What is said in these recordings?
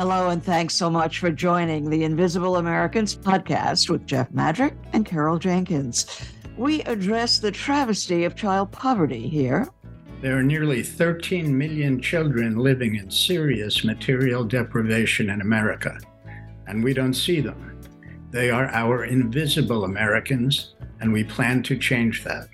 Hello, and thanks so much for joining the Invisible Americans podcast with Jeff Madrick and Carol Jenkins. We address the travesty of child poverty here. There are nearly 13 million children living in serious material deprivation in America, and we don't see them. They are our invisible Americans, and we plan to change that.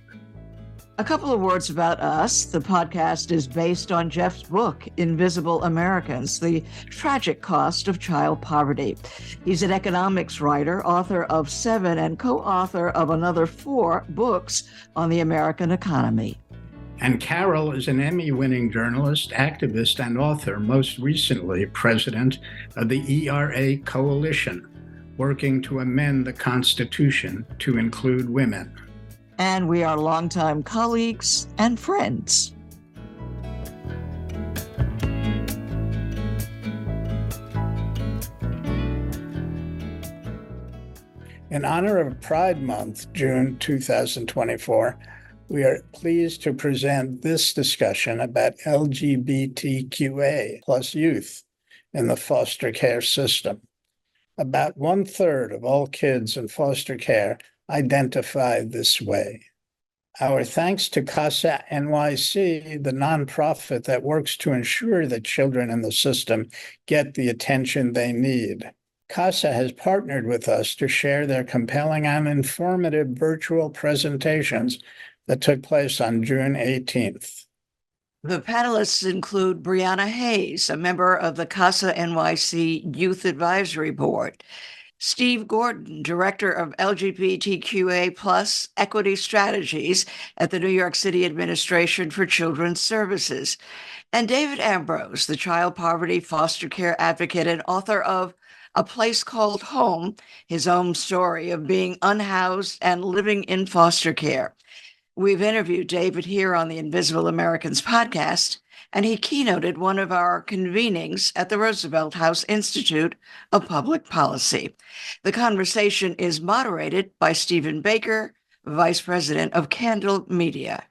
A couple of words about us. The podcast is based on Jeff's book, Invisible Americans, The Tragic Cost of Child Poverty. He's an economics writer, author of 7, and co-author of another 4 books on the American economy. And Carol is an Emmy-winning journalist, activist, and author, most recently president of the ERA Coalition, working to amend the Constitution to include women. And we are longtime colleagues and friends. In honor of Pride Month, June 2024, we are pleased to present this discussion about LGBTQA plus youth in the foster care system. About 1/3 of all kids in foster care identify this way. Our thanks to CASA-NYC, the nonprofit that works to ensure that children in the system get the attention they need. CASA has partnered with us to share their compelling and informative virtual presentations that took place on June 18th. The panelists include Brieanna Hayes, a member of the CASA-NYC Youth Advisory Board, Steve Gordon, Director of LGBTQIA+ Equity Strategies at the New York City Administration for Children's Services, and David Ambroz, the child poverty foster care advocate and author of A Place Called Home, his own story of being unhoused and living in foster care. We've interviewed David here on the Invisible Americans podcast, and he keynoted one of our convenings at the Roosevelt House Institute of Public Policy. The conversation is moderated by Stephen Baker, Vice President of Candle Media.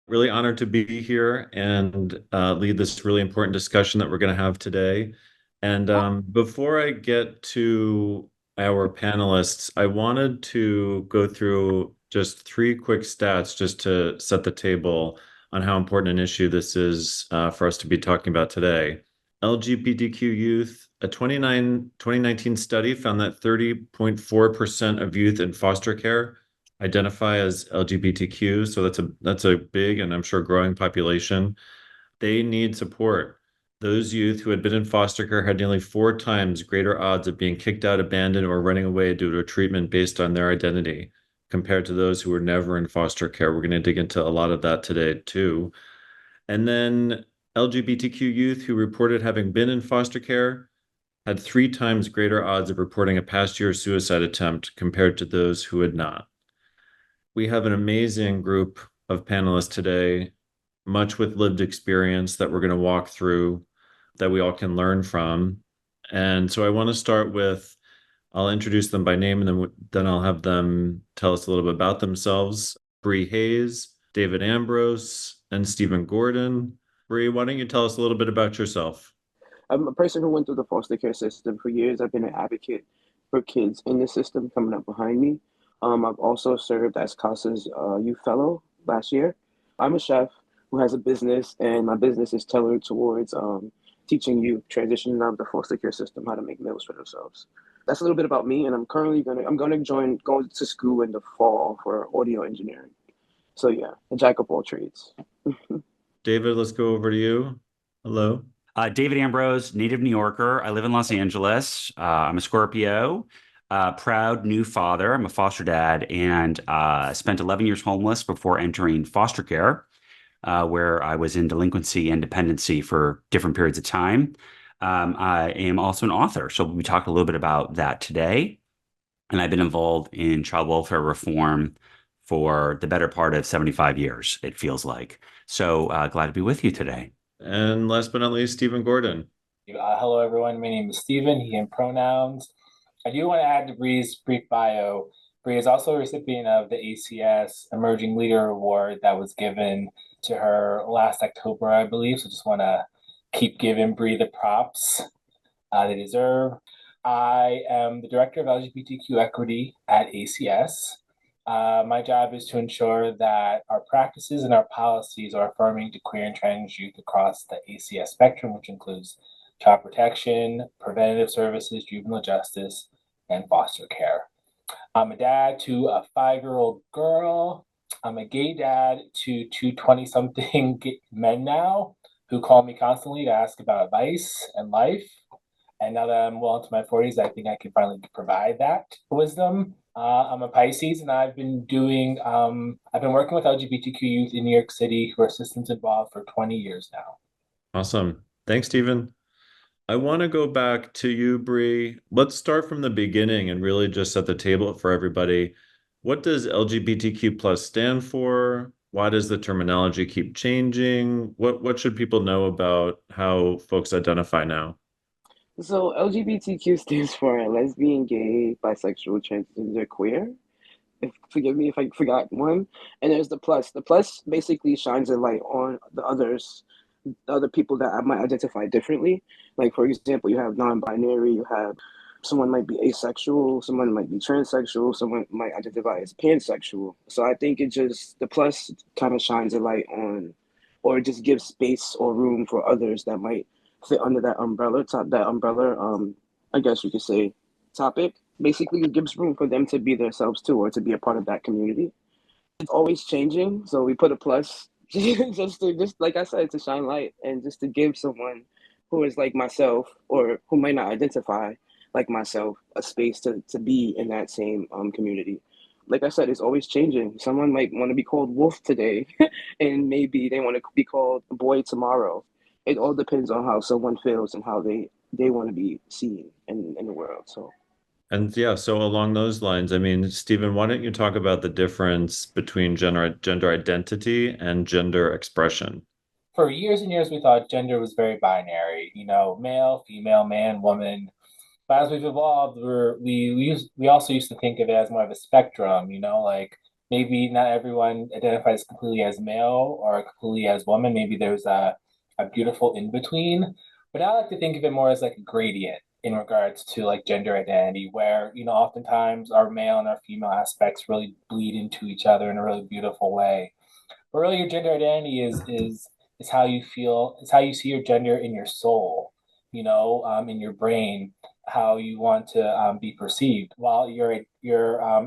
Really honored to be here and lead this really important discussion that we're going to have today. And before I get to our panelists, I wanted to go through just 3 quick stats just to set the table on how important an issue this is for us to be talking about today. LGBTQ youth, a 2019 study found that 30.4% of youth in foster care identify as LGBTQ. So that's a big and I'm sure growing population. They need support. Those youth who had been in foster care had nearly 4 times greater odds of being kicked out, abandoned, or running away due to a treatment based on their identity, compared to those who were never in foster care. We're going to dig into a lot of that today, too. And then LGBTQ youth who reported having been in foster care had 3 times greater odds of reporting a past year suicide attempt compared to those who had not. We have an amazing group of panelists today, much with lived experience that we're going to walk through, that we all can learn from. And so I want to start with, I'll introduce them by name, and then I'll have them tell us a little bit about themselves. Bree Hayes, David Ambroz, and Stephen Gordon. Bree, why don't you tell us a little bit about yourself? I'm a person who went through the foster care system for years. I've been an advocate for kids in the system coming up behind me. I've also served as CASA's Youth Fellow last year. I'm a chef who has a business, and my business is tailored towards teaching youth transitioning out of the foster care system how to make meals for themselves. That's a little bit about me, and I'm going to school in the fall for audio engineering. So yeah, a jack of all trades. David, let's go over to you. Hello. David Ambroz, native New Yorker. I live in Los Angeles. I'm a Scorpio, proud new father. I'm a foster dad, and spent 11 years homeless before entering foster care, where I was in delinquency and dependency for different periods of time. I am also an author, so we talk a little bit about that today. And I've been involved in child welfare reform for the better part of 75 years, it feels like. So glad to be with you today. And last but not least, Stephen Gordon. Hello, everyone. My name is Stephen, he, him pronouns. I do want to add to Bree's brief bio. Bree is also a recipient of the ACS Emerging Leader Award that was given to her last October, I believe. So just want to keep giving Bree the props. they deserve. I am the director of LGBTQ equity at ACS. My job is to ensure that our practices and our policies are affirming to queer and trans youth across the ACS spectrum, which includes child protection, preventative services, juvenile justice, and foster care. I'm a dad to a 5-year-old girl. I'm a gay dad to two 20-something men now who call me constantly to ask about advice and life. And now that I'm well into my 40s, I think I can finally provide that wisdom. I'm a Pisces, and I've been working with LGBTQ youth in New York City who are systems involved for 20 years now. Awesome. Thanks, Stephen. I want to go back to you, Bree. Let's start from the beginning and really just set the table for everybody. What does LGBTQ plus stand for? Why does the terminology keep changing? What should people know about how folks identify now? So LGBTQ stands for lesbian, gay, bisexual, transgender, queer. Forgive me if I forgot one. And there's the plus. The plus basically shines a light on the other people that I might identify differently. Like for example, you have non-binary, you have someone might be asexual, someone might be transsexual, someone might identify as pansexual. So I think the plus kind of shines a light on, or just gives space or room for others that might fit under that I guess you could say, topic. Basically, it gives room for them to be themselves too, or to be a part of that community. It's always changing, so we put a plus just like I said, to shine light and just to give someone who is like myself or who might not identify like myself a space to be in that same community. Like I said, it's always changing. Someone might want to be called wolf today, and maybe they want to be called boy tomorrow. It all depends on how someone feels and how they want to be seen in the world. So. And yeah, so along those lines, I mean, Stephen, why don't you talk about the difference between gender identity and gender expression? For years and years, we thought gender was very binary, male, female, man, woman. But as we've evolved, we also used to think of it as more of a spectrum, like maybe not everyone identifies completely as male or completely as woman. Maybe there's a beautiful in between. But I like to think of it more as like a gradient in regards to like gender identity, where, oftentimes our male and our female aspects really bleed into each other in a really beautiful way. But really your gender identity is how you feel, is how you see your gender in your soul, in your brain, how you want to be perceived. While your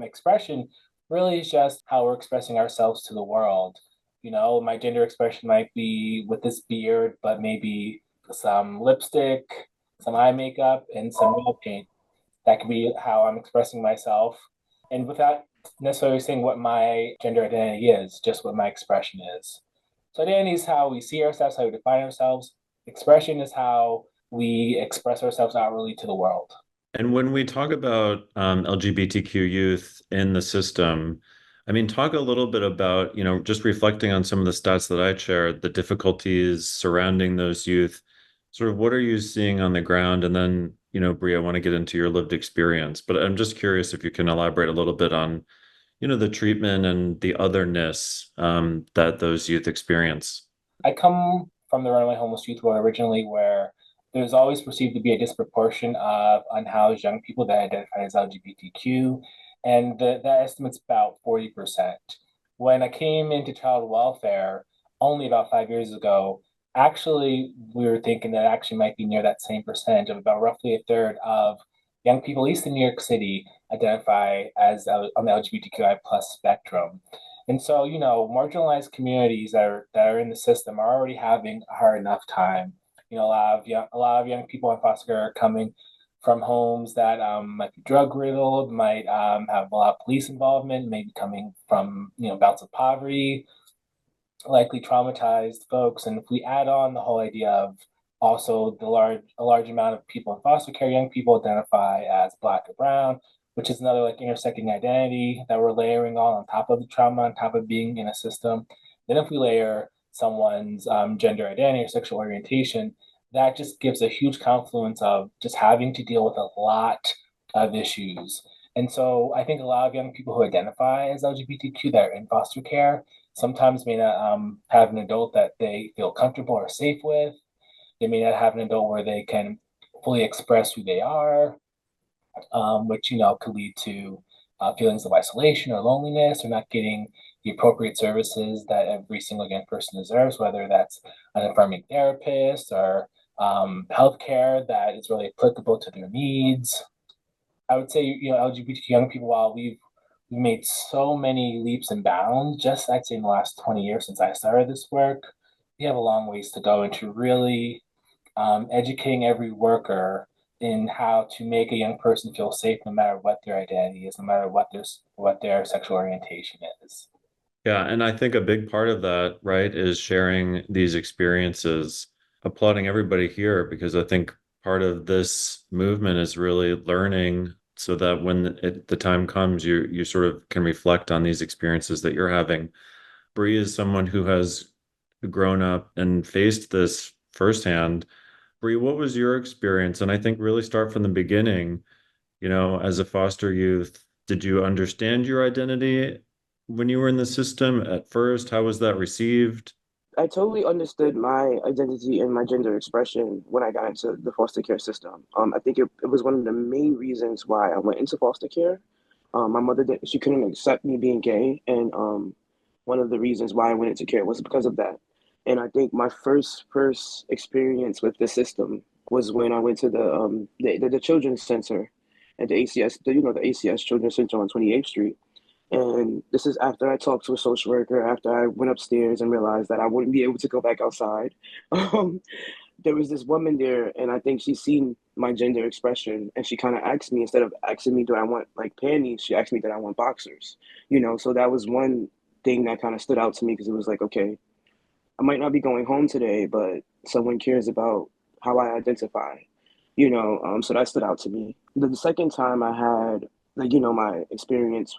expression really is just how we're expressing ourselves to the world. My gender expression might be with this beard, but maybe some lipstick, some eye makeup, and some nail paint. That could be how I'm expressing myself. And without necessarily saying what my gender identity is, just what my expression is. So identity is how we see ourselves, how we define ourselves. Expression is how we express ourselves outwardly to the world. And when we talk about LGBTQ youth in the system, I mean, talk a little bit about, just reflecting on some of the stats that I shared, the difficulties surrounding those youth. Sort of what are you seeing on the ground? And then, Bree, I want to get into your lived experience, but I'm just curious if you can elaborate a little bit on, the treatment and the otherness that those youth experience. I come from the Runaway Homeless Youth World originally, where there's always perceived to be a disproportion of unhoused young people that identify as LGBTQ, and that estimate's about 40%. When I came into child welfare only about 5 years ago, actually, we were thinking that actually might be near that same percentage of about roughly a third of young people, at least in New York City, identify as on the LGBTQI plus spectrum. And so, marginalized communities that are in the system are already having a hard enough time. A lot of young people in foster care are coming from homes that might be drug riddled, might have a lot of police involvement, maybe coming from bouts of poverty, likely traumatized folks. And if we add on the whole idea of also a large amount of people in foster care, young people identify as Black or brown, which is another like intersecting identity that we're layering on top of the trauma, on top of being in a system. Then if we layer someone's gender identity or sexual orientation, that just gives a huge confluence of just having to deal with a lot of issues. And so I think a lot of young people who identify as LGBTQ that are in foster care sometimes may not have an adult that they feel comfortable or safe with. They may not have an adult where they can fully express who they are, which, could lead to feelings of isolation or loneliness, or not getting the appropriate services that every single young person deserves, whether that's an affirming therapist or healthcare that is really applicable to their needs. I would say, LGBTQ young people, while we've made so many leaps and bounds, just I'd say in the last 20 years since I started this work, we have a long ways to go into really educating every worker in how to make a young person feel safe, no matter what their identity is, no matter what their sexual orientation is. Yeah, and I think a big part of that, right, is sharing these experiences, applauding everybody here, because I think part of this movement is really learning so that when the time comes, you sort of can reflect on these experiences that you're having. Bree is someone who has grown up and faced this firsthand. Bree, what was your experience? And I think really start from the beginning, as a foster youth, did you understand your identity when you were in the system at first? How was that received? I totally understood my identity and my gender expression when I got into the foster care system. I think it was one of the main reasons why I went into foster care. My mother she couldn't accept me being gay, and one of the reasons why I went into care was because of that. And I think my first experience with the system was when I went to the children's center at the ACS, the ACS Children's Center on 28th Street. And this is after I talked to a social worker, after I went upstairs and realized that I wouldn't be able to go back outside. Um, there was this woman there, and I think she seen my gender expression, and she kind of asked me, instead of asking me, do I want like panties, she asked me, that I want boxers. So that was one thing that kind of stood out to me, because it was like, okay, I might not be going home today, but someone cares about how I identify. So that stood out to me. The second time I had, like, my experience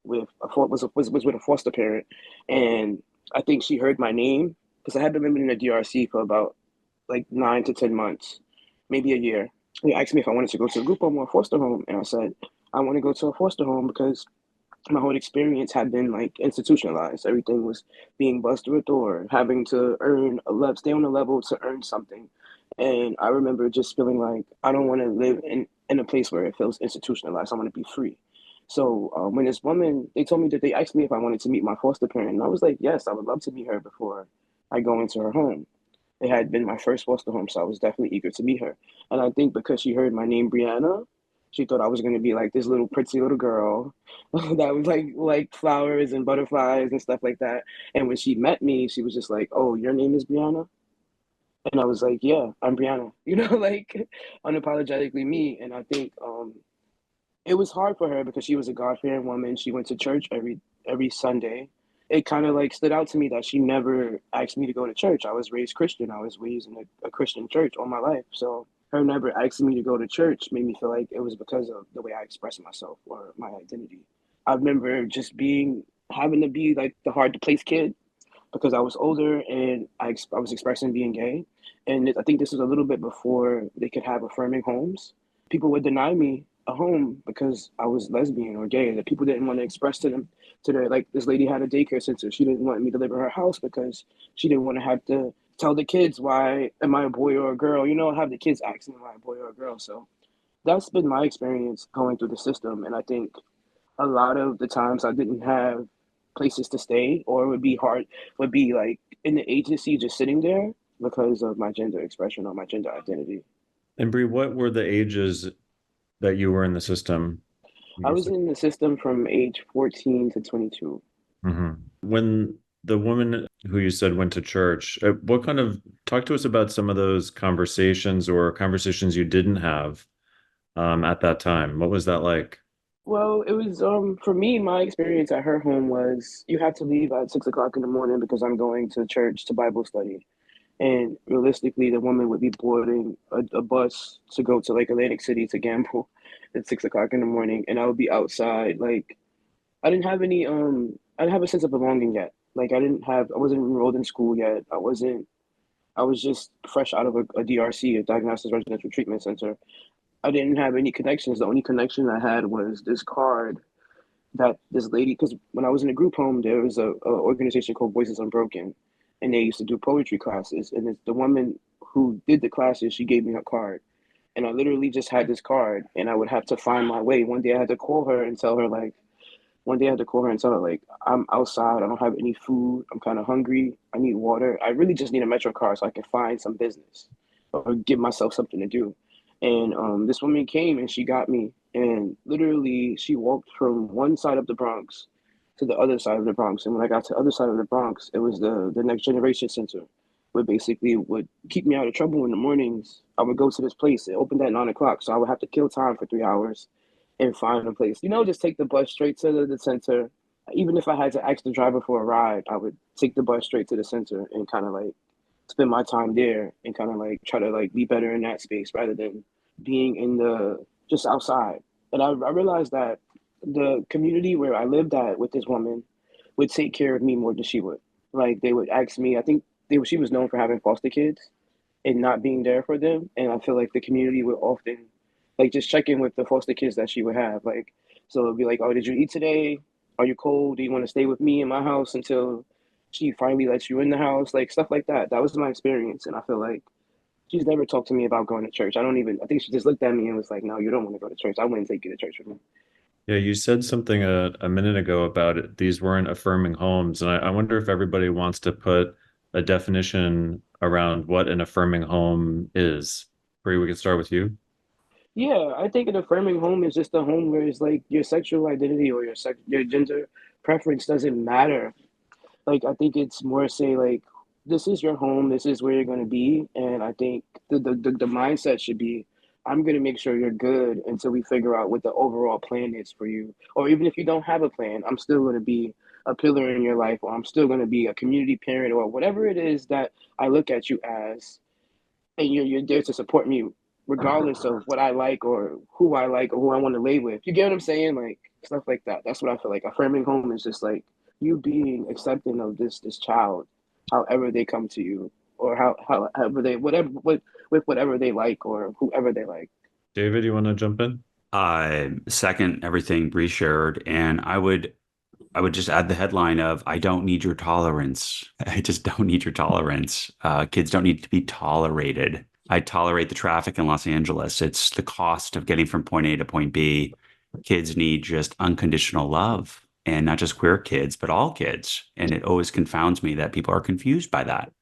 with was with a foster parent, and I think she heard my name, because I had been living in the DRC for about like 9 to 10 months, maybe a year. They asked me if I wanted to go to a group home or a foster home, and I said I want to go to a foster home because my whole experience had been like institutionalized. Everything was being buzzed through a door, having to stay on a level to earn something. And I remember just feeling like I don't want to live in a place where it feels institutionalized. I want to be free. So when this woman, they told me that they asked me if I wanted to meet my foster parent. And I was like, yes, I would love to meet her before I go into her home. It had been my first foster home, so I was definitely eager to meet her. And I think because she heard my name, Brieanna, she thought I was going to be like this little pretty little girl that was like flowers and butterflies and stuff like that. And when she met me, she was just like, "Oh, your name is Brieanna?" And I was like, "Yeah, I'm Brieanna." Like unapologetically me. And I think it was hard for her because she was a God-fearing woman. She went to church every Sunday. It kind of like stood out to me that she never asked me to go to church. I was raised Christian. I was raised in a Christian church all my life. So her never asking me to go to church made me feel like it was because of the way I expressed myself or my identity. I remember just having to be like the hard to place kid because I was older and I was expressing being gay. And I think this was a little bit before they could have affirming homes. People would deny me a home because I was lesbian or gay, that people didn't want to express to their, like, this lady had a daycare center. She didn't want me to live in her house because she didn't want to have to tell the kids, why am I a boy or a girl? Have the kids ask me, am I a boy or a girl? So that's been my experience going through the system. And I think a lot of the times I didn't have places to stay, or would be like in the agency just sitting there because of my gender expression or my gender identity. And Bree, what were the ages that you were in the system? I was in the system from age 14 to 22. Mhm. When the woman who you said went to church, talk to us about some of those conversations or conversations you didn't have at that time. What was that like? Well, it was for me, my experience at her home was you have to leave at 6 o'clock in the morning because I'm going to church to Bible study. And realistically, the woman would be boarding a bus to go to like Atlantic City to gamble at 6 o'clock in the morning, and I would be outside. Like I didn't have any I didn't have a sense of belonging yet. Like I wasn't enrolled in school yet. I was just fresh out of a DRC, a Diagnosis Residential Treatment Center. I didn't have any connections. The only connection I had was this card that this lady, because when I was in a group home, there was a organization called Voices Unbroken, and they used to do poetry classes. And it's the woman who did the classes, she gave me her card. And I literally just had this card, and I would have to find my way. One day I had to call her and tell her like, I'm outside. I don't have any food. I'm kind of hungry. I need water. I really just need a Metro card so I can find some business or give myself something to do. And this woman came and she got me. And literally, she walked from one side of the Bronx to the other side of the Bronx. And when I got to the other side of the Bronx, it was the Next Generation Center, where basically would keep me out of trouble in the mornings. I would go to this place. It opened at 9 o'clock, so I would have to kill time for 3 hours and find a place. Just take the bus straight to the center. Even if I had to ask the driver for a ride, I would take the bus straight to the center and kind of like spend my time there and kind of like try to like be better in that space rather than being in the just outside. And I realized that the community where I lived at with this woman would take care of me more than she would. Like they would ask me, I think she was known for having foster kids and not being there for them. And I feel like the community would often like just check in with the foster kids that she would have. Like, so it'd be like, oh, did you eat today? Are you cold? Do you want to stay with me in my house until she finally lets you in the house? Like stuff like that. That was my experience. And I feel like she's never talked to me about going to church. I think she just looked at me and was like, no, you don't want to go to church. I wouldn't take you to church with me. Yeah, you said something a minute ago about it. These weren't affirming homes. And I wonder if everybody wants to put a definition around what an affirming home is. Bree, we can start with you. Yeah, I think an affirming home is just a home where it's like your sexual identity or your gender preference doesn't matter. Like I think it's more say like this is your home, this is where you're gonna be, and I think the mindset should be I'm gonna make sure you're good until we figure out what the overall plan is for you. Or even if you don't have a plan, I'm still gonna be a pillar in your life, or I'm still gonna be a community parent, or whatever it is that I look at you as, and you're there to support me regardless of what I like or who I like or who I want to lay with. You get what I'm saying? Like stuff like that. That's what I feel like. Affirming home is just like you being accepting of this child, however they come to you, or however they with whatever they like or whoever they like. David, you want to jump in? I second everything Bree shared, and I would just add the headline of I don't need your tolerance. I just don't need your tolerance. Kids don't need to be tolerated. I tolerate the traffic in Los Angeles. It's the cost of getting from point A to point B. Kids need just unconditional love, and not just queer kids, but all kids. And it always confounds me that people are confused by that.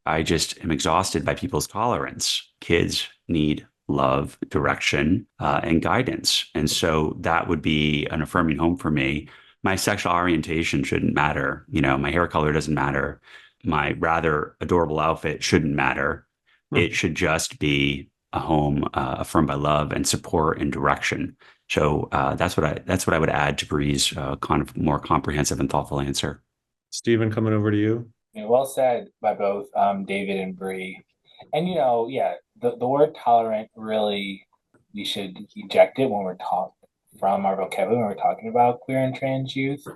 I just am exhausted by people's tolerance. Kids need love, direction, and guidance. And so that would be an affirming home for me. My sexual orientation shouldn't matter. My hair color doesn't matter. My rather adorable outfit shouldn't matter. It should just be a home affirmed by love and support and direction. So that's what I would add to Bree's kind of more comprehensive and thoughtful answer. Stephen, coming over to you. Yeah, well said by both David and Bree. And yeah, the word tolerant really we should eject it when we're talking from our vocabulary when we're talking about queer and trans youth,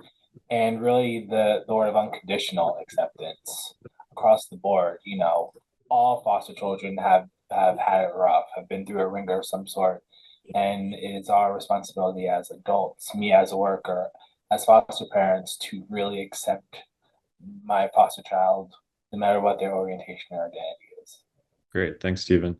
and really the word of unconditional acceptance across the board. All foster children have had it rough, have been through a ringer of some sort, and it is our responsibility as adults, me as a worker, as foster parents, to really accept my foster child, no matter what their orientation or identity is. Great. Thanks, Stephen.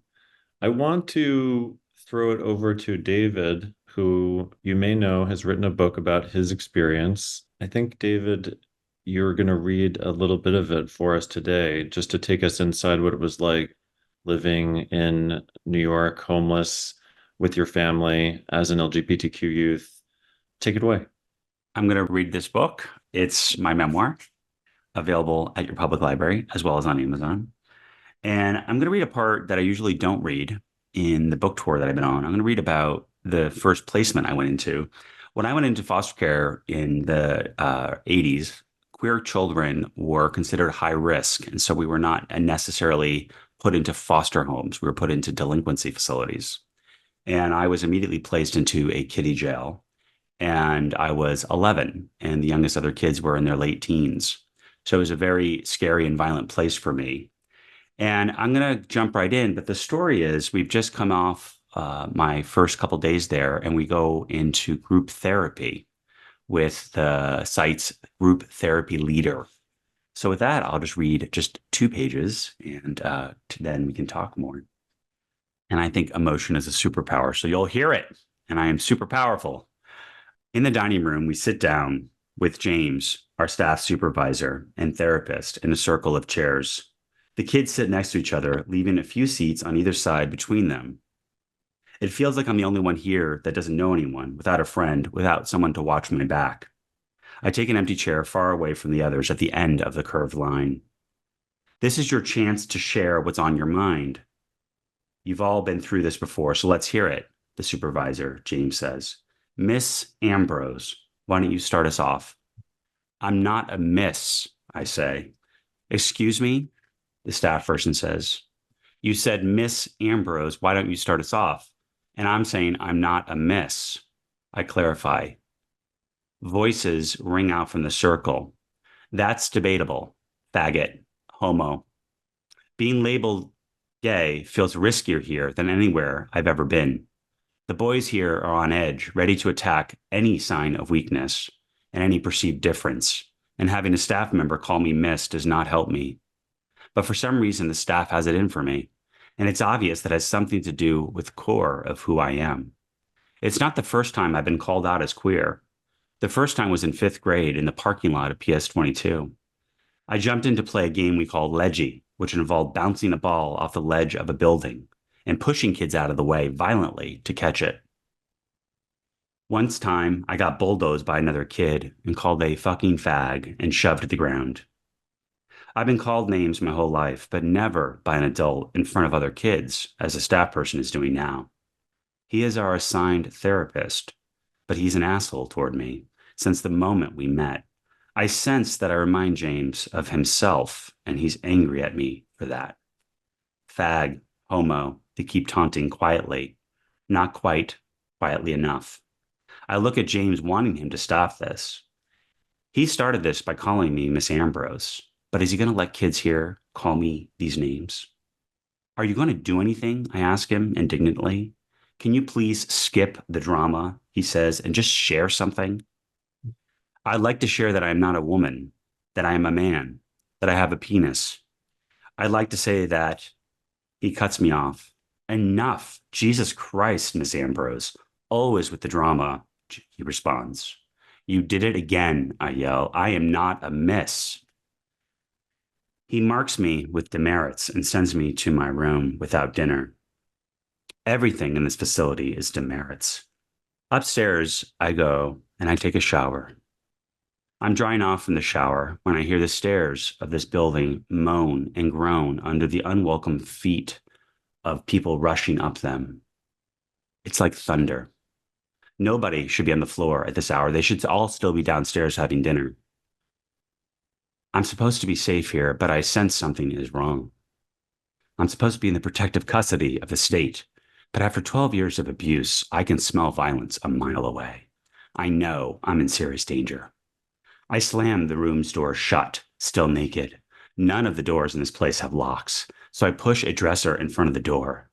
I want to throw it over to David, who you may know has written a book about his experience. I think, David, you're going to read a little bit of it for us today, just to take us inside what it was like living in New York, homeless with your family as an LGBTQ youth. Take it away. I'm going to read this book. It's my memoir, available at your public library as well as on Amazon. And I'm going to read a part that I usually don't read in the book tour that I've been on. I'm going to read about the first placement I went into. When I went into foster care in the 80s, queer children were considered high risk. And so we were not necessarily put into foster homes. We were put into delinquency facilities. And I was immediately placed into a kiddie jail. And I was 11, and the youngest other kids were in their late teens. So it was a very scary and violent place for me. And I'm going to jump right in. But the story is we've just come off my first couple days there, and we go into group therapy with the site's group therapy leader. So with that, I'll just read just 2 pages, and then we can talk more. And I think emotion is a superpower. So you'll hear it. And I am super powerful. In the dining room, we sit down with James, our staff supervisor and therapist, in a circle of chairs. The kids sit next to each other, leaving a few seats on either side between them. It feels like I'm the only one here that doesn't know anyone, without a friend, without someone to watch my back. I take an empty chair far away from the others at the end of the curved line. This is your chance to share what's on your mind. You've all been through this before, so let's hear it, the supervisor, James says. Miss Ambroz, why don't you start us off? I'm not a miss, I say. Excuse me, the staff person says. You said Miss Ambroz, why don't you start us off? And I'm saying I'm not a miss. I clarify. Voices ring out from the circle. That's debatable. Faggot, homo. Being labeled gay feels riskier here than anywhere I've ever been. The boys here are on edge, ready to attack any sign of weakness and any perceived difference. And having a staff member call me miss does not help me. But for some reason, the staff has it in for me. And it's obvious that it has something to do with the core of who I am. It's not the first time I've been called out as queer. The first time was in 5th grade in the parking lot of PS22. I jumped in to play a game we call Leggy, which involved bouncing a ball off the ledge of a building and pushing kids out of the way violently to catch it. Once time, I got bulldozed by another kid and called a fucking fag and shoved to the ground. I've been called names my whole life, but never by an adult in front of other kids, as a staff person is doing now. He is our assigned therapist, but he's an asshole toward me since the moment we met. I sense that I remind James of himself, and he's angry at me for that. Fag, homo, they keep taunting quietly. Not quite quietly enough. I look at James wanting him to stop this. He started this by calling me Miss Ambroz, but is he going to let kids here call me these names? Are you going to do anything? I ask him indignantly. Can you please skip the drama, he says, and just share something? I'd like to share that I am not a woman, that I am a man, that I have a penis. I'd like to say that. He cuts me off. Enough. Jesus Christ, Miss Ambroz. Always with the drama, he responds. You did it again, I yell. I am not a miss. He marks me with demerits and sends me to my room without dinner. Everything in this facility is demerits. Upstairs, I go and I take a shower. I'm drying off from the shower when I hear the stairs of this building moan and groan under the unwelcome feet of people rushing up them. It's like thunder. Nobody should be on the floor at this hour. They should all still be downstairs having dinner. I'm supposed to be safe here, but I sense something is wrong. I'm supposed to be in the protective custody of the state, but after 12 years of abuse, I can smell violence a mile away. I know I'm in serious danger. I slam the room's door shut, still naked. None of the doors in this place have locks, so I push a dresser in front of the door.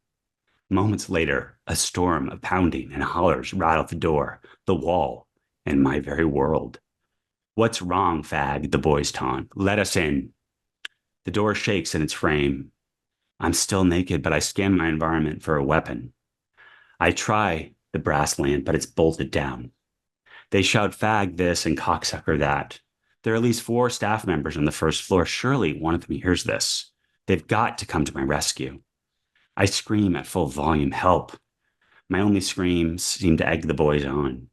Moments later, a storm of pounding and hollers rattle the door, the wall, and my very world. What's wrong, fag? The boys taunt. Let us in. The door shakes in its frame. I'm still naked, but I scan my environment for a weapon. I try the brass lamp, but it's bolted down. They shout fag this and cocksucker that. There are at least 4 staff members on the first floor. Surely one of them hears this. They've got to come to my rescue. I scream at full volume, help. My only screams seem to egg the boys on.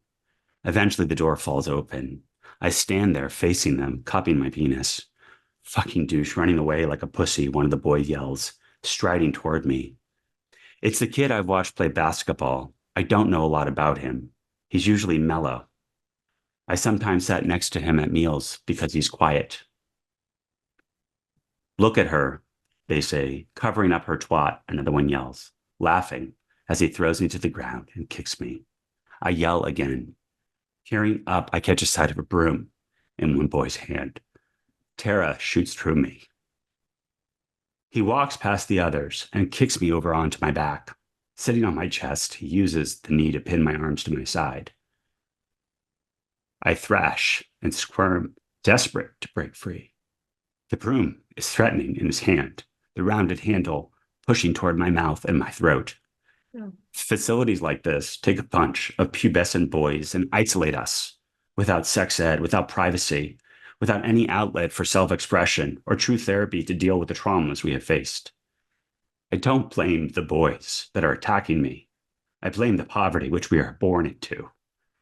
Eventually the door falls open. I stand there facing them, cupping my penis. Fucking douche, running away like a pussy, one of the boys yells, striding toward me. It's the kid I've watched play basketball. I don't know a lot about him. He's usually mellow. I sometimes sat next to him at meals because he's quiet. Look at her, they say, covering up her twat, another one yells, laughing as he throws me to the ground and kicks me. I yell again. Peering up, I catch a sight of a broom in one boy's hand. Tara shoots through me. He walks past the others and kicks me over onto my back. Sitting on my chest, he uses the knee to pin my arms to my side. I thrash and squirm, desperate to break free. The broom is threatening in his hand, the rounded handle pushing toward my mouth and my throat. Facilities like this take a bunch of pubescent boys and isolate us without sex ed, without privacy, without any outlet for self-expression or true therapy to deal with the traumas we have faced. I don't blame the boys that are attacking me. I blame the poverty which we are born into,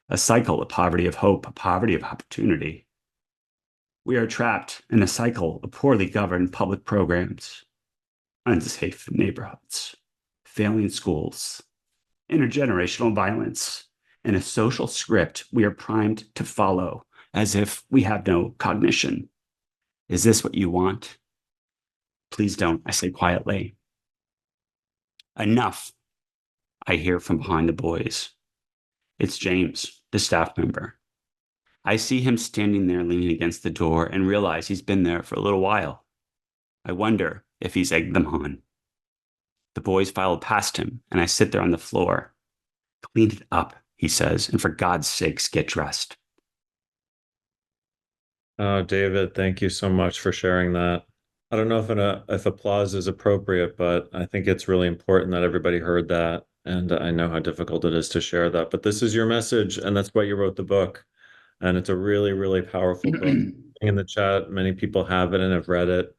a cycle of poverty of hope, a poverty of opportunity. We are trapped in a cycle of poorly governed public programs, unsafe neighborhoods, failing schools, intergenerational violence, and a social script we are primed to follow as if we have no cognition. Is this what you want? Please don't, I say quietly. Enough, I hear from behind the boys. It's James, the staff member. I see him standing there leaning against the door and realize he's been there for a little while. I wonder if he's egged them on. The boys filed past him, and I sit there on the floor. Clean it up, he says, and for God's sakes, get dressed. Oh, David, thank you so much for sharing that. I don't know if applause is appropriate, but I think it's really important that everybody heard that. And I know how difficult it is to share that. But this is your message, and that's why you wrote the book. And it's a really, really powerful book. In the chat, many people have it and have read it.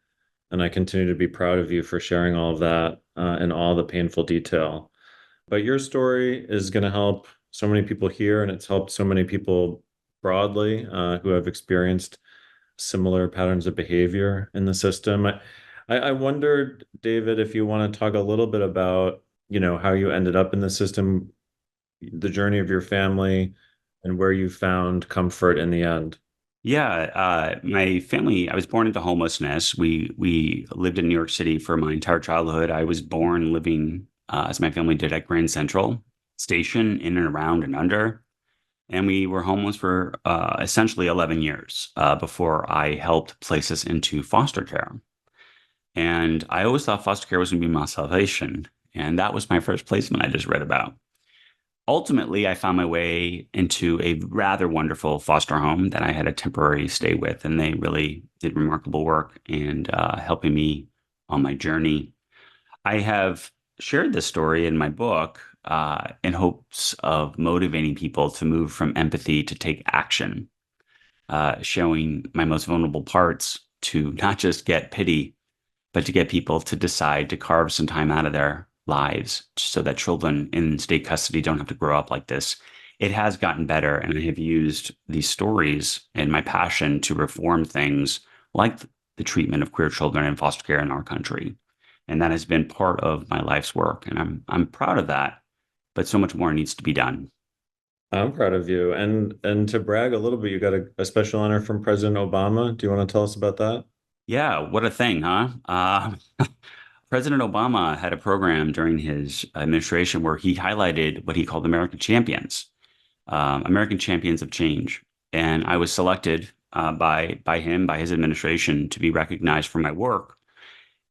And I continue to be proud of you for sharing all of that and all the painful detail. But your story is going to help so many people here, and it's helped so many people broadly who have experienced similar patterns of behavior in the system. I wondered, David, if you want to talk a little bit about, how you ended up in the system, the journey of your family, and where you found comfort in the end. Yeah, my family, I was born into homelessness. We lived in New York City for my entire childhood. I was born living, as my family did, at Grand Central Station, in and around and under. And we were homeless for essentially 11 years before I helped place us into foster care. And I always thought foster care was going to be my salvation. And that was my first placement I just read about. Ultimately, I found my way into a rather wonderful foster home that I had a temporary stay with, and they really did remarkable work and helping me on my journey. I have shared this story in my book in hopes of motivating people to move from empathy to take action, showing my most vulnerable parts to not just get pity, but to get people to decide to carve some time out of their lives so that children in state custody don't have to grow up like this. It has gotten better, and I have used these stories and my passion to reform things like the treatment of queer children in foster care in our country. And that has been part of my life's work, and I'm proud of that, but so much more needs to be done. I'm proud of you. And to brag a little bit, you got a special honor from President Obama. Do you want to tell us about that? Yeah, what a thing, huh? President Obama had a program during his administration where he highlighted what he called American champions of change. And I was selected by his administration, to be recognized for my work,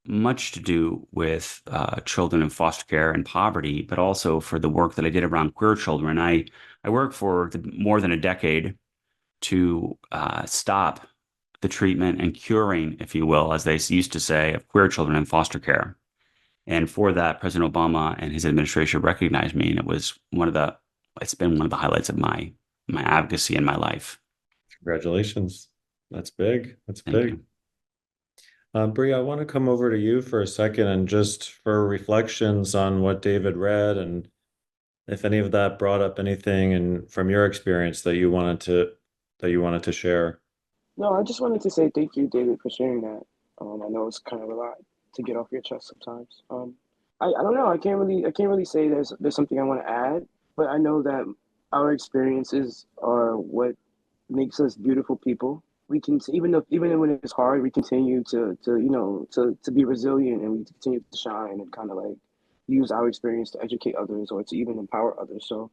much to do with children in foster care and poverty, but also for the work that I did around queer children. I worked for more than a decade to stop the treatment and curing, if you will, as they used to say, of queer children in foster care. And for that, President Obama and his administration recognized me, and it's been one of the highlights of my advocacy in my life. Congratulations. That's big. That's Thank big. you. Bree, I want to come over to you for a second and just for reflections on what David read, and if any of that brought up anything and from your experience that you wanted to share. No, I just wanted to say thank you, David, for sharing that. I know it's kind of a lot to get off your chest sometimes. I don't know. I can't really say there's something I want to add, but I know that our experiences are what makes us beautiful people. We can, even when it's hard, we continue to be resilient, and we continue to shine and kind of like use our experience to educate others or to even empower others. So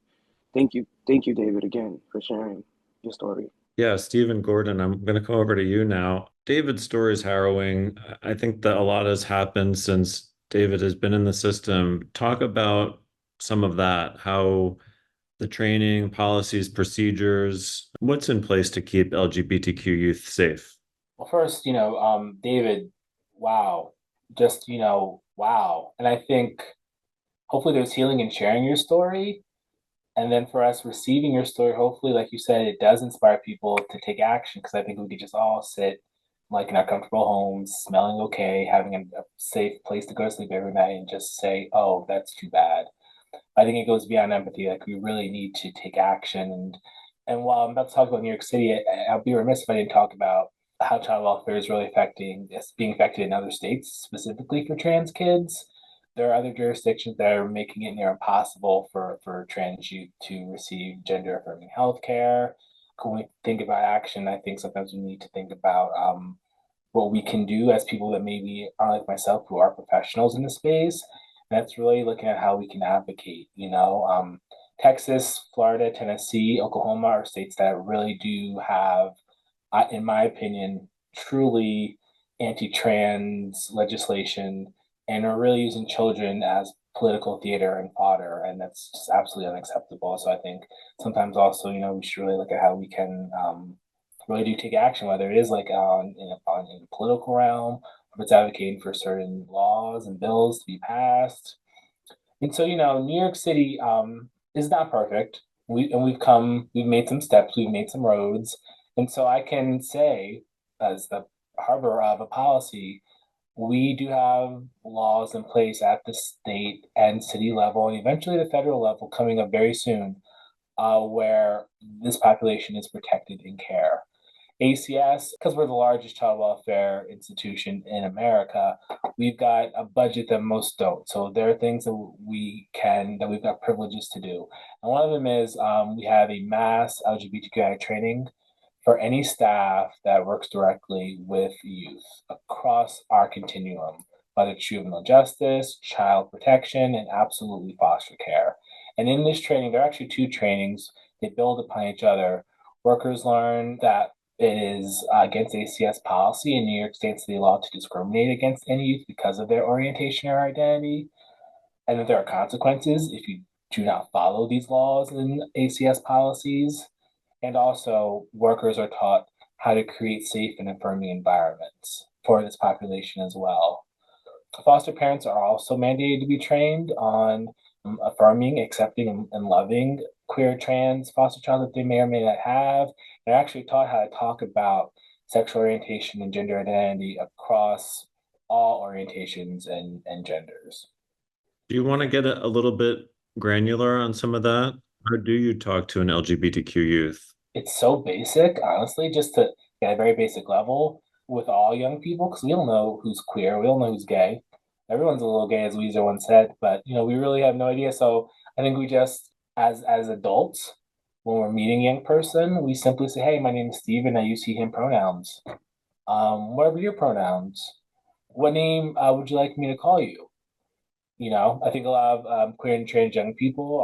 thank you, David, again for sharing your story. Yeah, Stephen Gordon, I'm going to come over to you now. David's story is harrowing. I think that a lot has happened since David has been in the system. Talk about some of that, how the training, policies, procedures, what's in place to keep LGBTQ youth safe? Well, first, David, wow, just, wow. And I think hopefully there's healing in sharing your story. And then for us receiving your story, hopefully, like you said, it does inspire people to take action. Because I think we could just all sit like in our comfortable homes, smelling okay, having a safe place to go to sleep every night and just say, oh, that's too bad. I think it goes beyond empathy. Like we really need to take action. And while I'm about to talk about New York City, I'll be remiss if I didn't talk about how child welfare is really being affected in other states, specifically for trans kids. There are other jurisdictions that are making it near impossible for trans youth to receive gender affirming health care. When we think about action, I think sometimes we need to think about what we can do as people that maybe are like myself who are professionals in the space. And that's really looking at how we can advocate. Texas, Florida, Tennessee, Oklahoma are states that really do have, in my opinion, truly anti-trans legislation and are really using children as political theater and fodder, and that's just absolutely unacceptable. So I think sometimes also, we should really look at how we can really do take action, whether it is like in the political realm, or if it's advocating for certain laws and bills to be passed. And so, New York City is not perfect. We've made some steps, we've made some roads, and so I can say, as the harbor of a policy, we do have laws in place at the state and city level, and eventually the federal level coming up very soon, where this population is protected in care. ACS, because we're the largest child welfare institution in America, we've got a budget that most don't. So there are things that we've got privileges to do. And one of them is we have a mass LGBTQIA training for any staff that works directly with youth across our continuum, whether it's juvenile justice, child protection, and absolutely foster care. And in this training, there are actually two trainings. They build upon each other. Workers learn that it is against ACS policy in New York State city law to discriminate against any youth because of their orientation or identity, and that there are consequences if you do not follow these laws and ACS policies. And also, workers are taught how to create safe and affirming environments for this population as well. Foster parents are also mandated to be trained on affirming, accepting, and loving queer, trans foster child that they may or may not have. They're actually taught how to talk about sexual orientation and gender identity across all orientations and genders. Do you want to get a little bit granular on some of that? How do you talk to an LGBTQ youth? It's so basic, honestly, just to get a very basic level with all young people, because we don't know who's queer, we don't know who's gay. Everyone's a little gay, as Weezer once said, but we really have no idea. So I think we just, as adults, when we're meeting a young person, we simply say, "Hey, my name is Steven. I use he/him pronouns. What are your pronouns? What name would you like me to call you?" I think a lot of queer and trans young people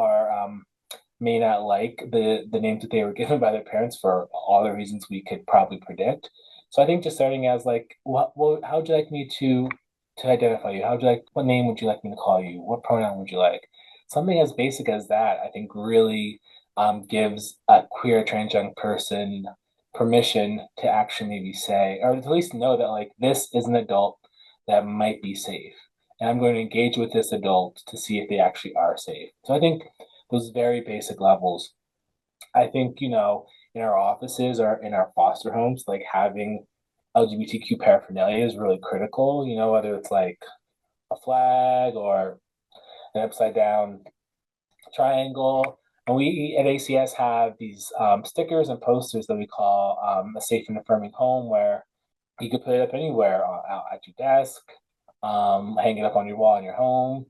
may not like the names that they were given by their parents for all the reasons we could probably predict. So I think just starting as like, how would you like me to identify you? What name would you like me to call you? What pronoun would you like? Something as basic as that, I think really gives a queer trans young person permission to actually maybe say, or at least know that like this is an adult that might be safe. And I'm going to engage with this adult to see if they actually are safe. So I think those very basic levels. I think, in our offices or in our foster homes, like having LGBTQ paraphernalia is really critical, whether it's like a flag or an upside down triangle. And we at ACS have these stickers and posters that we call a safe and affirming home, where you could put it up anywhere, out at your desk, hang it up on your wall in your home.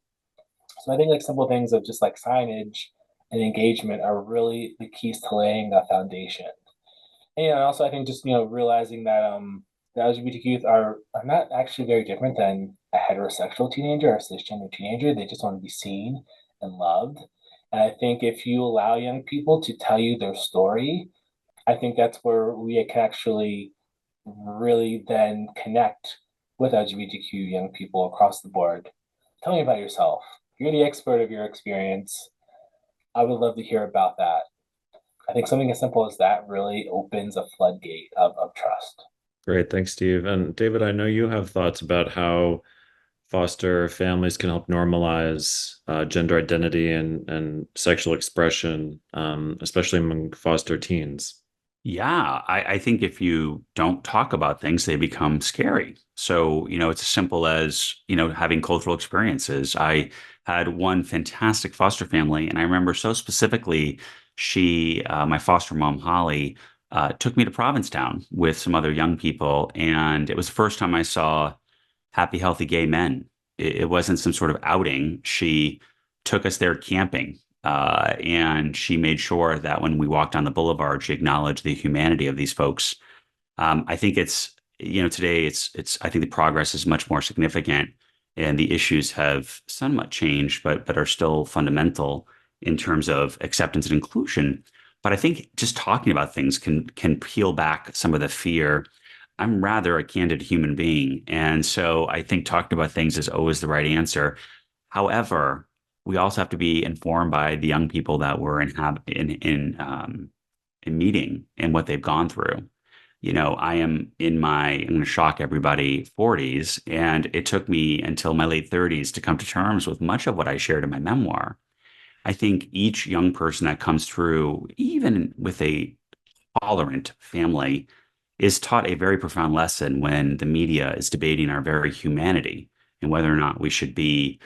So I think like simple things of just like signage and engagement are really the keys to laying a foundation. And also I think just realizing that the LGBTQ youth are not actually very different than a heterosexual teenager or a cisgender teenager. They just want to be seen and loved. And I think if you allow young people to tell you their story, I think that's where we can actually really then connect with LGBTQ young people across the board. Tell me about yourself. You're the expert of your experience. I would love to hear about that. I think something as simple as that really opens a floodgate of trust. Great. Thanks, Steve. And David, I know you have thoughts about how foster families can help normalize gender identity and sexual expression, especially among foster teens? Yeah, I think if you don't talk about things, they become scary. So, it's as simple as, having cultural experiences. I had one fantastic foster family, and I remember so specifically, my foster mom, Holly, took me to Provincetown with some other young people. And it was the first time I saw happy, healthy gay men. It wasn't some sort of outing. She took us there camping. And she made sure that when we walked on the boulevard, she acknowledged the humanity of these folks. I think today I think the progress is much more significant and the issues have somewhat changed, but are still fundamental in terms of acceptance and inclusion. But I think just talking about things can peel back some of the fear. I'm rather a candid human being. And so I think talking about things is always the right answer. However, we also have to be informed by the young people that we're in meeting and what they've gone through. I am I'm going to shock everybody, 40s, and it took me until my late 30s to come to terms with much of what I shared in my memoir. I think each young person that comes through, even with a tolerant family, is taught a very profound lesson when the media is debating our very humanity and whether or not we should be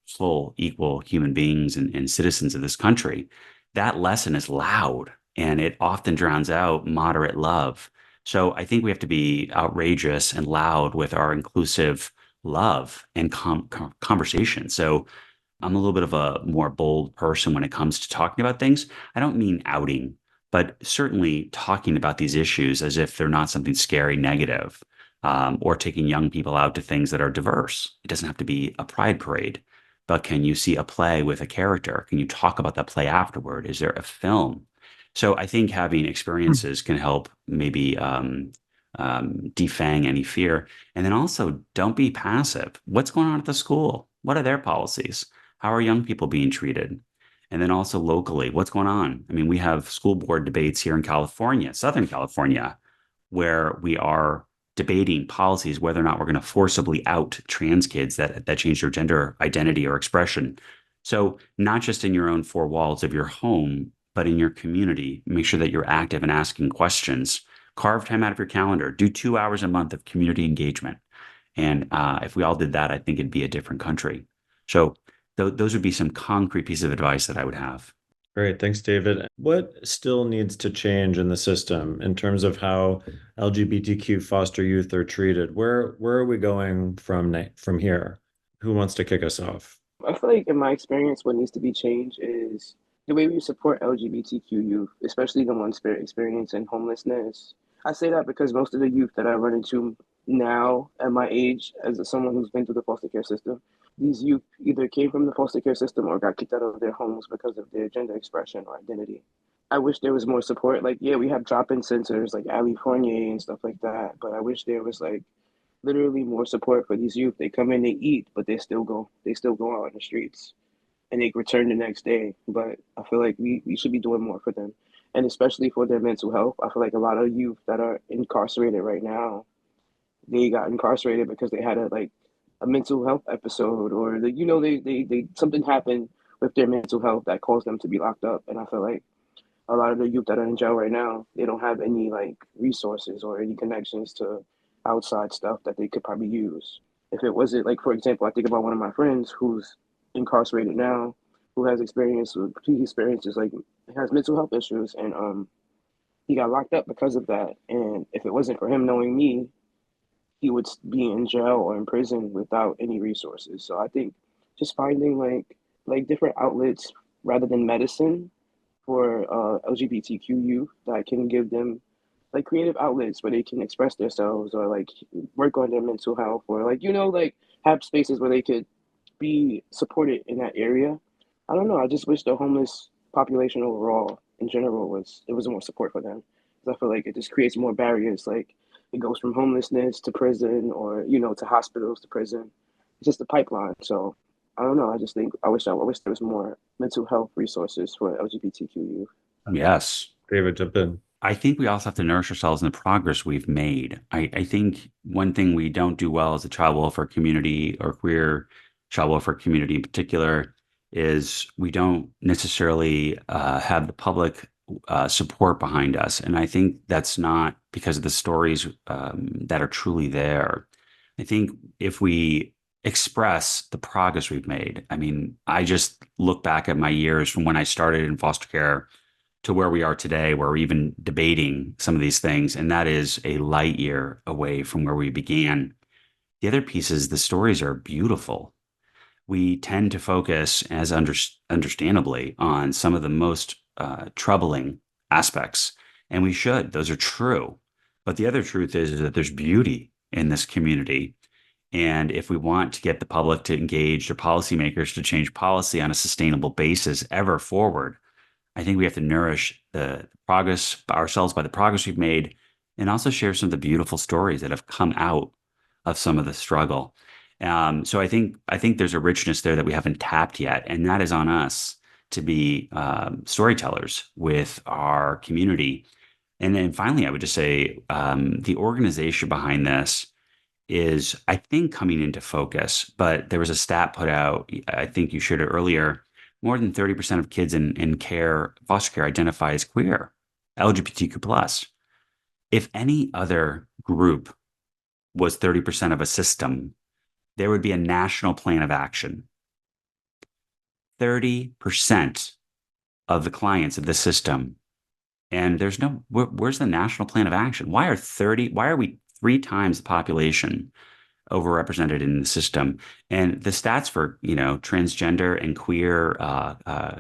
full, equal human beings and citizens of this country. That lesson is loud and it often drowns out moderate love. So I think we have to be outrageous and loud with our inclusive love and conversation. So I'm a little bit of a more bold person when it comes to talking about things. I don't mean outing, but certainly talking about these issues as if they're not something scary, negative, or taking young people out to things that are diverse. It doesn't have to be a pride parade, but can you see a play with a character? Can you talk about that play afterward? Is there a film? So I think having experiences can help maybe defang any fear. And then also don't be passive. What's going on at the school? What are their policies? How are young people being treated? And then also locally, what's going on? I mean, we have school board debates here in California, Southern California, where we are debating policies, whether or not we're going to forcibly out trans kids that change their gender identity or expression. So not just in your own four walls of your home, but in your community, make sure that you're active and asking questions. Carve time out of your calendar. Do 2 hours a month of community engagement. And if we all did that, I think it'd be a different country. So those would be some concrete pieces of advice that I would have. Great. Thanks, David. What still needs to change in the system in terms of how LGBTQ foster youth are treated? Where are we going from here? Who wants to kick us off? I feel like in my experience, what needs to be changed is the way we support LGBTQ youth, especially the ones experiencing homelessness. I say that because most of the youth that I run into now at my age, as someone who's been through the foster care system, these youth either came from the foster care system or got kicked out of their homes because of their gender expression or identity. I wish there was more support. Like, yeah, we have drop-in centers like Ali Fournier and stuff like that, but I wish there was like literally more support for these youth. They come in, they eat, but they still go out in the streets and they return the next day. But I feel like we should be doing more for them. And especially for their mental health. I feel like a lot of youth that are incarcerated right now, they got incarcerated because they had a mental health episode or they something happened with their mental health that caused them to be locked up. And I feel like a lot of the youth that are in jail right now, they don't have any like resources or any connections to outside stuff that they could probably use. If it wasn't like, for example, I think about one of my friends who's incarcerated now, who has experiences like has mental health issues, and he got locked up because of that. And if it wasn't for him knowing me, he would be in jail or in prison without any resources. So I think just finding like different outlets rather than medicine for LGBTQ youth that can give them like creative outlets where they can express themselves or like work on their mental health or like have spaces where they could be supported in that area. I don't know. I just wish the homeless population overall in general was more support for them. Because I feel like it just creates more barriers. Like it goes from homelessness to prison or to hospitals to prison. It's just a pipeline. So I don't know. I just think I wish there was more mental health resources for LGBTQ youth. Yes. David, jump in. I think we also have to nourish ourselves in the progress we've made. I think one thing we don't do well as a child welfare community or queer child welfare community in particular is we don't necessarily have the public support behind us. And I think that's not because of the stories that are truly there. I think if we express the progress we've made, I mean, I just look back at my years from when I started in foster care to where we are today, where we're even debating some of these things. And that is a light year away from where we began. The other piece is the stories are beautiful. We tend to focus, as understandably, on some of the most troubling aspects, and we should. Those are true. But the other truth is that there's beauty in this community. And if we want to get the public to engage or policymakers to change policy on a sustainable basis ever forward, I think we have to nourish the progress ourselves by the progress we've made and also share some of the beautiful stories that have come out of some of the struggle. So I think there's a richness there that we haven't tapped yet, and that is on us to be storytellers with our community. And then finally, I would just say the organization behind this is, I think, coming into focus. But there was a stat put out, I think you shared it earlier. More than 30% of kids in foster care identify as queer, LGBTQ plus. If any other group was 30% of a system, there would be a national plan of action. 30% of the clients of the system. And there's where's the national plan of action? Why are we 3 times the population overrepresented in the system? And the stats for, transgender and queer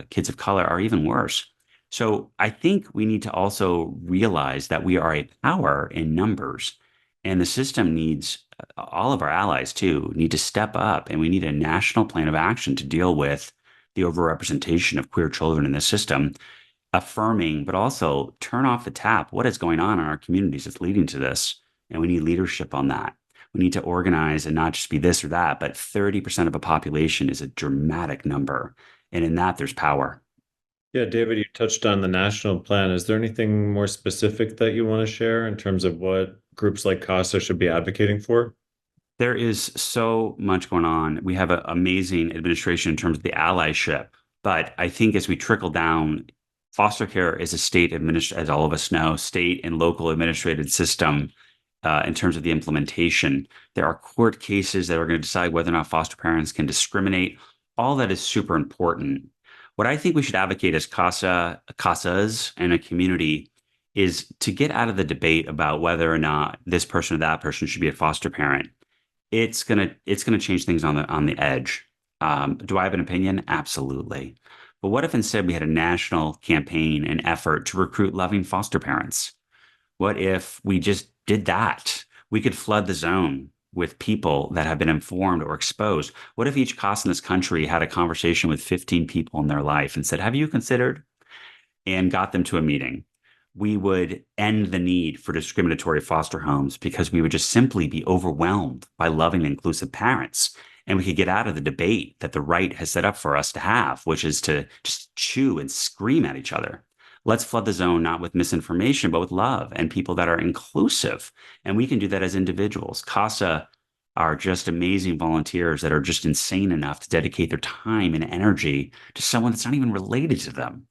kids of color are even worse. So I think we need to also realize that we are a power in numbers, and the system needs all of our allies too need to step up, and we need a national plan of action to deal with the overrepresentation of queer children in the system, affirming, but also turn off the tap. What is going on in our communities that's leading to this? And we need leadership on that. We need to organize and not just be this or that, but 30% of a population is a dramatic number. And in that, there's power. Yeah, David, you touched on the national plan. Is there anything more specific that you want to share in terms of what groups like CASA should be advocating for? There is so much going on. We have an amazing administration in terms of the allyship. But I think as we trickle down, foster care is a state as all of us know, state and local administrated system in terms of the implementation. There are court cases that are going to decide whether or not foster parents can discriminate. All that is super important. What I think we should advocate as CASAs and a community is to get out of the debate about whether or not this person or that person should be a foster parent. It's gonna change things on the edge. Do I have an opinion? Absolutely. But what if instead we had a national campaign and effort to recruit loving foster parents? What if we just did that? We could flood the zone with people that have been informed or exposed. What if each CASA in this country had a conversation with 15 people in their life and said, have you considered? And got them to a meeting. We would end the need for discriminatory foster homes because we would just simply be overwhelmed by loving and inclusive parents. And we could get out of the debate that the right has set up for us to have, which is to just chew and scream at each other. Let's flood the zone, not with misinformation, but with love and people that are inclusive. And we can do that as individuals. CASA are just amazing volunteers that are just insane enough to dedicate their time and energy to someone that's not even related to them.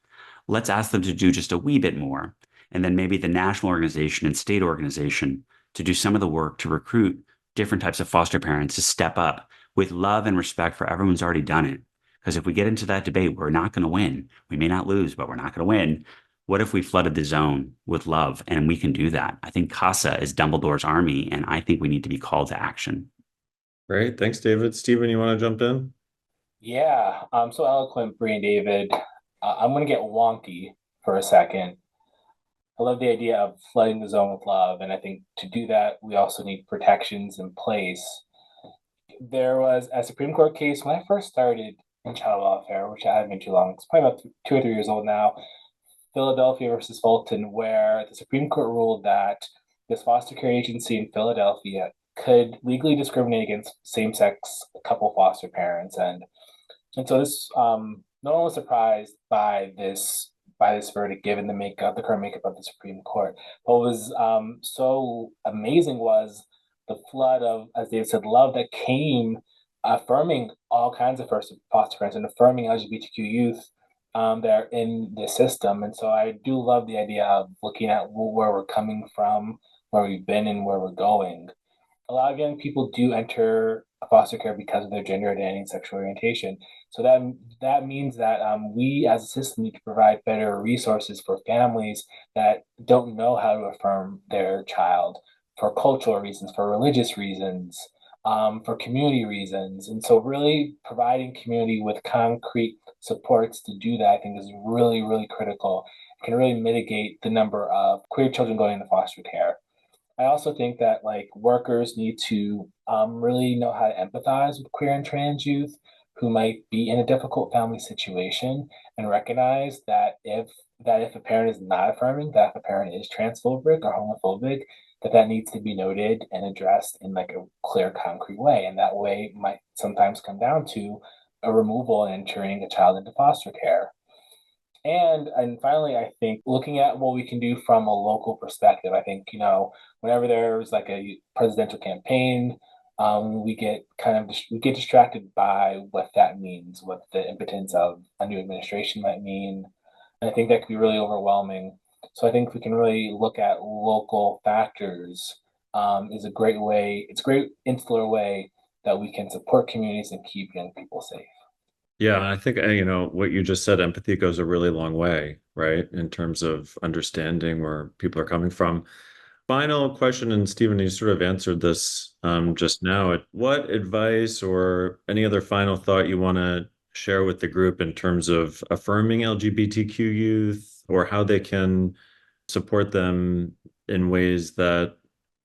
Let's ask them to do just a wee bit more. And then maybe the national organization and state organization to do some of the work to recruit different types of foster parents to step up with love and respect for everyone's already done it. Because if we get into that debate, we're not going to win. We may not lose, but we're not going to win. What if we flooded the zone with love? And we can do that. I think CASA is Dumbledore's army, and I think we need to be called to action. Great. Thanks, David. Stephen, you want to jump in? Yeah, so eloquent, Bree and David. I'm going to get wonky for a second. I love the idea of flooding the zone with love, and I think to do that, we also need protections in place. There was a Supreme Court case when I first started in child welfare, which I haven't been too long. It's probably about 2 or 3 years old now. Philadelphia versus Fulton, where the Supreme Court ruled that this foster care agency in Philadelphia could legally discriminate against same-sex couple foster parents, and so this no one was surprised by this by this verdict, given the current makeup of the Supreme Court. What was so amazing was the flood of, as David said, love that came affirming all kinds of foster parents and affirming LGBTQ youth that are in the system. And so I do love the idea of looking at where we're coming from, where we've been, and where we're going. A lot of young people do enter foster care because of their gender identity and sexual orientation. So that means that we as a system need to provide better resources for families that don't know how to affirm their child for cultural reasons, for religious reasons, for community reasons. And so really providing community with concrete supports to do that, I think is really, really critical. It can really mitigate the number of queer children going into foster care. I also think that like workers need to really know how to empathize with queer and trans youth who might be in a difficult family situation, and recognize that if a parent is not affirming, that if a parent is transphobic or homophobic, that needs to be noted and addressed in like a clear, concrete way. And that way might sometimes come down to a removal and entering a child into foster care. And finally, I think looking at what we can do from a local perspective. I think, whenever there's like a presidential campaign, we get distracted by what that means, what the impotence of a new administration might mean. And I think that could be really overwhelming. So I think if we can really look at local factors, is a great way. It's a great insular way that we can support communities and keep young people safe. Yeah, I think, what you just said, empathy goes a really long way, right? In terms of understanding where people are coming from. Final question, and Stephen, you sort of answered this just now. What advice or any other final thought you want to share with the group in terms of affirming LGBTQ youth, or how they can support them in ways that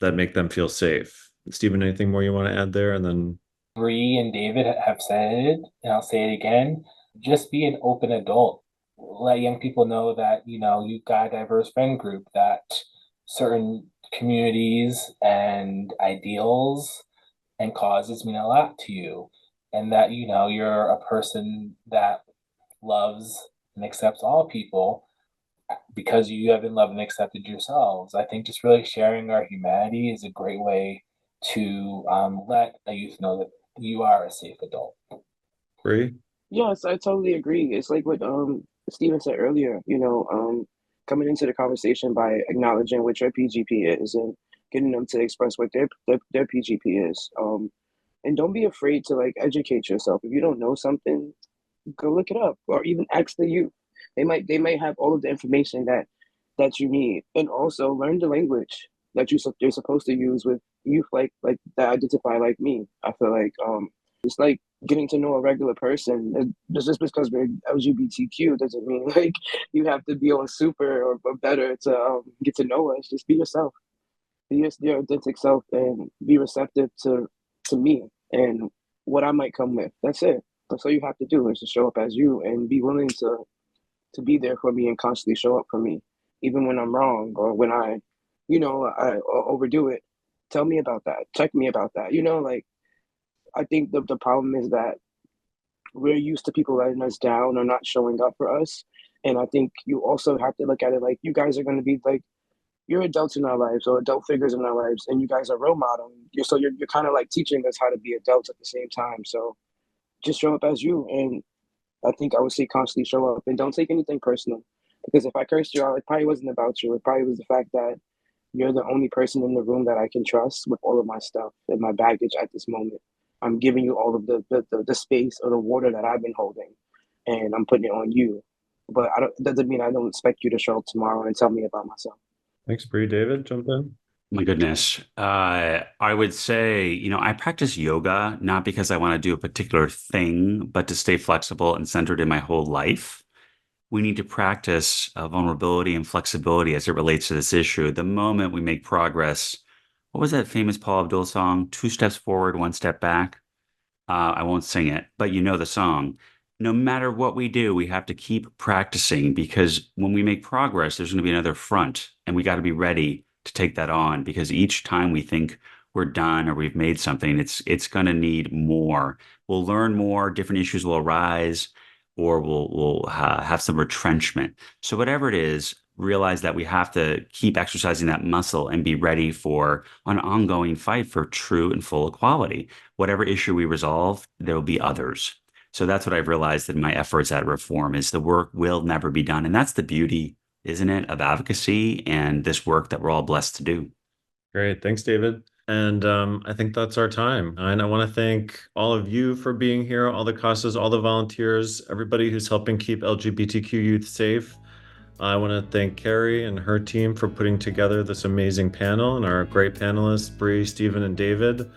make them feel safe? Stephen, anything more you want to add there? And then Bree and David have said it, and I'll say it again. Just be an open adult. Let young people know that, you've got a diverse friend group, that certain communities and ideals and causes mean a lot to you, and that, you're a person that loves and accepts all people because you have been loved and accepted yourselves. I think just really sharing our humanity is a great way to let a youth know that you are a safe adult. Bree? Yes, I totally agree. It's like what Stephen said earlier, coming into the conversation by acknowledging what your PGP is and getting them to express what their PGP is. And don't be afraid to like educate yourself. If you don't know something, go look it up, or even ask the youth. They might have all of the information that you need. And also learn the language that you're supposed to use with youth like that identify like me. I feel like it's like getting to know a regular person. Just because we're LGBTQ doesn't mean like you have to be on super or better to get to know us. Just be yourself, be your authentic self, and be receptive to me and what I might come with. That's it. That's all you have to do, is to show up as you and be willing to be there for me and constantly show up for me, even when I'm wrong or when I overdo it. Tell me about that. Check me about that. Like, I think the problem is that we're used to people letting us down or not showing up for us. And I think you also have to look at it like, you guys are going to be like, you're adults in our lives or adult figures in our lives, and you guys are role modeling. You're kind of like teaching us how to be adults at the same time. So just show up as you. And I think I would say constantly show up, and don't take anything personal. Because if I cursed you out, it probably wasn't about you. It probably was the fact that you're the only person in the room that I can trust with all of my stuff and my baggage at this moment. I'm giving you all of the space or the water that I've been holding, and I'm putting it on you. But it doesn't mean I don't expect you to show up tomorrow and tell me about myself. Thanks, Bree. David, jump in. My goodness. I would say, I practice yoga, not because I want to do a particular thing, but to stay flexible and centered in my whole life. We need to practice vulnerability and flexibility as it relates to this issue. The moment we make progress, what was that famous Paul Abdul song? 2 steps forward, 1 step back. I won't sing it, but you know the song. No matter what we do, we have to keep practicing, because when we make progress, there's going to be another front, and we got to be ready to take that on, because each time we think we're done or we've made something, it's going to need more. We'll learn more, different issues will arise. or we'll have some retrenchment. So whatever it is, realize that we have to keep exercising that muscle and be ready for an ongoing fight for true and full equality. Whatever issue we resolve, there will be others. So that's what I've realized in my efforts at reform is the work will never be done. And that's the beauty, isn't it, of advocacy and this work that we're all blessed to do. Great. Thanks, David. And I think that's our time. And I want to thank all of you for being here, all the CASAs, all the volunteers, everybody who's helping keep LGBTQ youth safe. I want to thank Carrie and her team for putting together this amazing panel and our great panelists, Bree, Stephen, and David.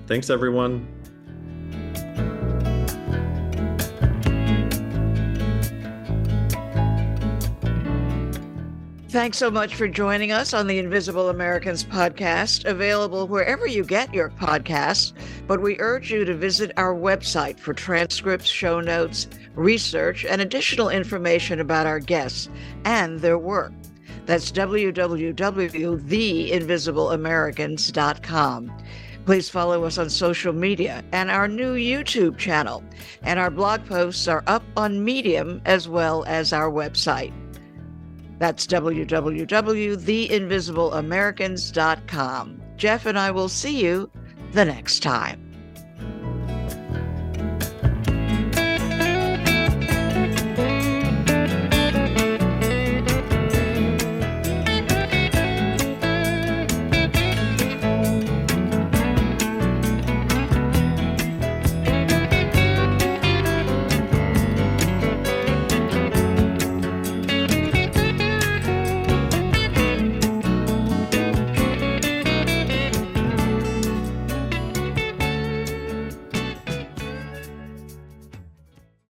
Thanks, everyone. Thanks so much for joining us on the Invisible Americans podcast, available wherever you get your podcasts. But we urge you to visit our website for transcripts, show notes, research, and additional information about our guests and their work. That's www.theinvisibleamericans.com. Please follow us on social media and our new YouTube channel. And our blog posts are up on Medium as well as our website. That's www.theinvisibleamericans.com. Jeff and I will see you the next time.